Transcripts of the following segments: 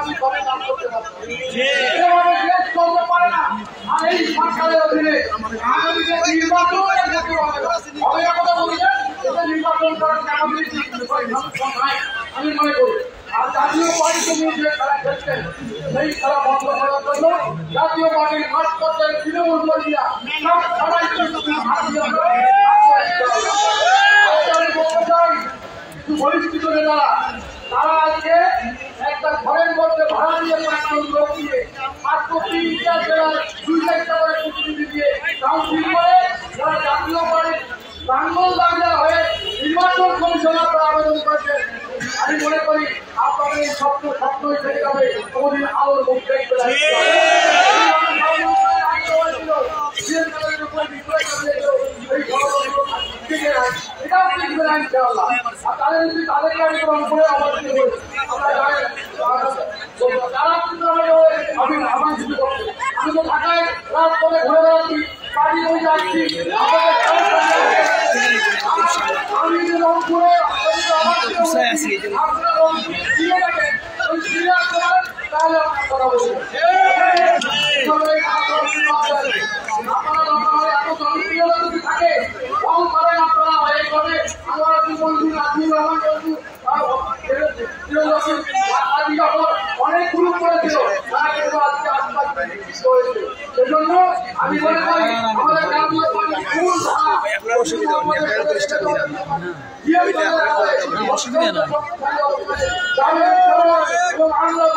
আমি ঘরে কাজ করতে পারবো দেশ চলতে পারে না। আর এই সরকারের অধীনে আগামী যে নির্বাচন কথা বলছেন এটা নির্বাচন করার আমি মনে করি। আর জাতীয় পার্টিকে নিয়ে যে খেলা খেলছেন সেই খেলা বন্ধ করার জন্য জাতীয় পার্টির মাঠ পর্যায়ে তৃণমূল কর্মীরা সব সবাই বহিষ্কৃত নেতারা তারা আজকে একটা ঘরের মধ্যে ভাড়া দিয়ে পাঁচজন লোক দিয়ে মাত্র 3টা জেলার 2 লাখ টাকা করে প্রতিনিধি দিয়ে কাউন্সিল করে যারা জাতীয় পার্টির প্রাঙ্গণ দাবিদার হয়ে নির্বাচন কমিশনার আবেদন করেছে। আমি মনে করি আপনাদের এই স্বপ্নই থেকে যাবে, কোনদিন আলোর মুখ দেখতে আমি তো ঢাকায় রাত করে ঘুরে বেড়াচ্ছি, পার্টি করে যাচ্ছি, আমি যে রংপুরে আপনারা রংপুর দিয়ে রাখেন ওই দিয়ে তাহলে আপনার কথা বলবেন। আপনারা এত জনপ্রিয়তা যদি থাকে রং করেন আপনারা এইভাবে আমরা বন্ধু নাজির অনেক গ্রুপ করেছিল তারা কিন্তু আজকে আশীর্বাদ সেজন্য আমি মনে করি আমাদের জাতীয়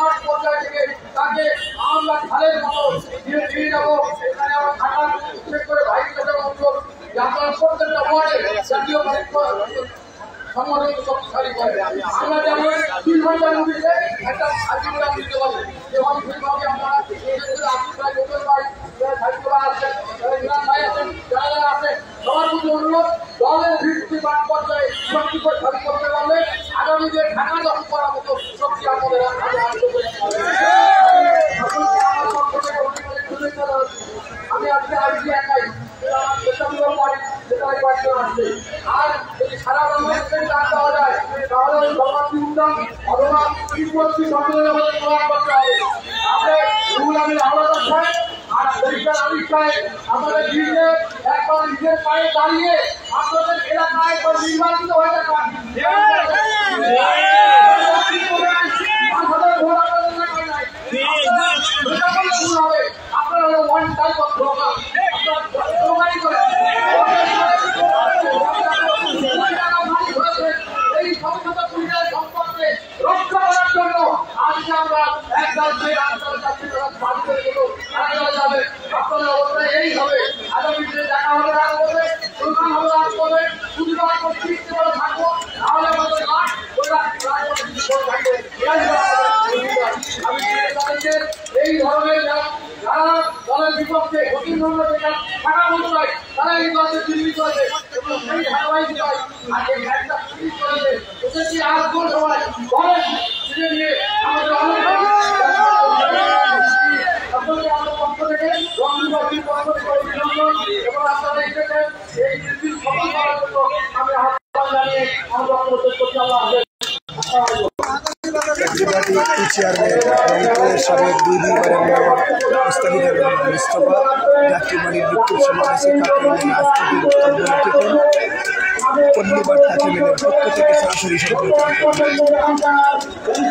মাঠ পর্যায়ে থেকে তাকে আমরা ঢালের মতো দিয়ে দিয়ে যাবো। এখানে আমার ঢাকা বিশেষ করে ভাইস অনুরোধ যে আপনারা প্রত্যেকটা ওয়ার্ডে জাতীয় সংগঠন শক্তিশালী করে। আমরা যেমন 2 ঘন্টার মধ্যে একটা আজীবন দিতে পারবো এবং সেইভাবে আপনারা আশিস ভাই, গোপেন ভাই, সাইকুলা আছেন, ইমরান ভাই আছেন, যারা যারা আছে সবার প্রতি অনুরোধ দলের ভিত্তি মাঠ পর্যায়ে শক্তি প্রতিষ্ঠা করতে পারলে আগামী যে ঢাকা দখল করার মতো শক্তি আমাদের আমি আজকে আসছি একাই আর যদি সারা বাংলাদেশে ডাক দেওয়া যায় তাহলে ওই সমাজী উদ্যান অথবা ত্রিপুরী সম্মেলনের মধ্যে প্রদান করতে হবে। আমরা রুহুল আমিন আহমেদ সাহেব আর বরিশাল আমির সাহেব আমাদের দিনে একবার নিজের পায়ে দাঁড়িয়ে আপনাদের এলাকায় একবার নির্বাচিত হয়ে থাকান আপনারা হলো ওয়ান টাইপ অফ ব্লগার স্লোগানই করে এই সংসদ পরিচয় সম্পর্কে রক্ষা করার জন্য আজকে আমরা একদল আন্তর্জাতিক যাবে আপনাদের অবস্থায় এই হবে। আগামী দিনে দেখা হবে রাত করবে, প্রধান হবে রাত করবে, প্রতিবাদ করতে থাকবো তাহলে আমাদের মাঠ থাকবে। আমি এই ধরনের যারা দলের বিপক্ষে ক্ষতিপূর্ণ থাকা বলতে পারে তারা এই দলকে চিহ্নিত করেছে এবং সেই ধারাবাহিক হয় আজকে একটা চিহ্নিত করেছে ওদেরকে আর কোন সময় দলের চিনে নিয়ে আমাদের আমাদের পক্ষ থেকে রংপুরবাসীর পক্ষ থেকে অভিনন্দন এবং আপনারা এসেছেন এই নীতির সফল করার জন্য আমি আহ্বান জানিয়ে আমার বক্তব্য শেষ করছি। আল্লাহ হাফেজ। চেয়ারম্যান রংপুরের সাবেক 2 দুইবারের মেয়র মুস্তাফিজুর রহমান মুস্তফা যাত্রীবাড়ির মৃত্যুর সমাবেশে কাকরাইলের আজকের বক্তব্য রেখেছেন। পল্লী বার্তা চ্যানেলের পক্ষ থেকে সরাসরি